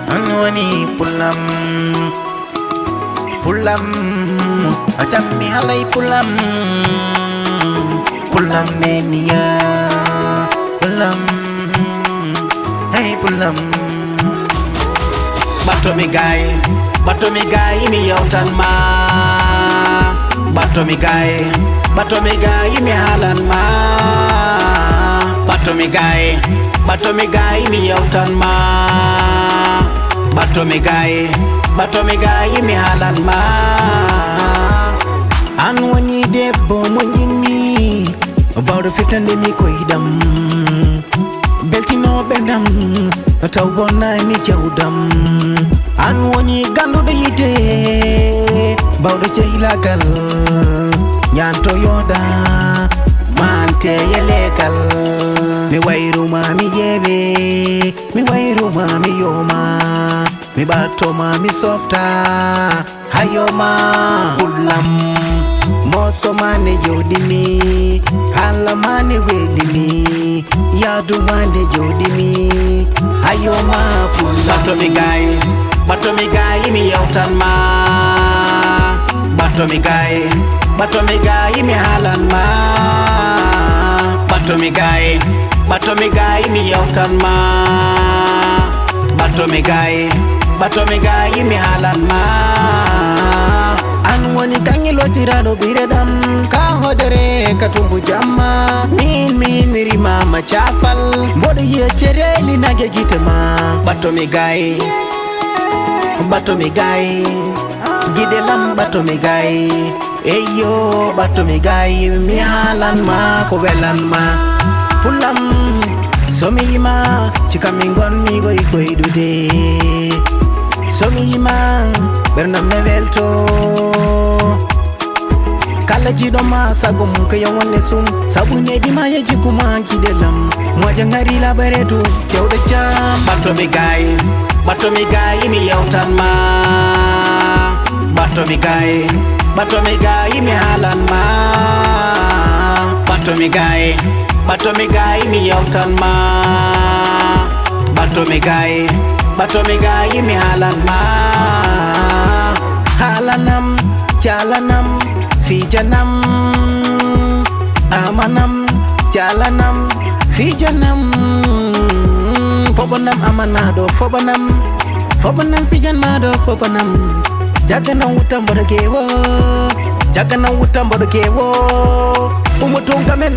Anwani pulam Acammi halay pulam mania hey pulam Bato mi gay mi yautan ma Bato mi gay mi halan ma Bato mi gay mi yautan ma Bato mi gay mi halan ma Anwani debbo mo jinni bawdo fitande mi koydam beltino bendam taw bonnani jawdam Anwani ganduɗo yide bawdo cehilagal nyanto yoda mante yelegal mi wayruma mi yewe mi wayruma mi yoma mi batoma mi softa hayoma pulam moso mane jodimi hala mane wedimi yadu mane jodimi hayoma pulam Bato mi gay mi yautan ma Bato mi gay mi halan ma Bato mi gay mi yautan ma Bato mi gay mi halan ma Anwani kangi lotiraɗo ɓireɗam ka hodere katumbu jamma min rima ma cafal mboɗo yiya cereli nage gite ma Bato mi gay gidelam bato mi gay eyo bato mi gay mi halan ma ko welan ma pulam somi yima cikami gonmi goydude somi yima bernam me welto kala jiɗo ma sagum ko yawone sum sabu nedi ma yeji kuma gidelam moƴa ngari labaretu kewɗo jam Bato mi gay mi yautan ma Bato mi gay mi halan ma Bato mi gay mi yautan ma Bato mi gay mi halan ma halanam jalanam fijanam amanam jalanam fijanam fobanam amanado fobanam fijan mado fobanam jagana wutam bodo kewo umutongamen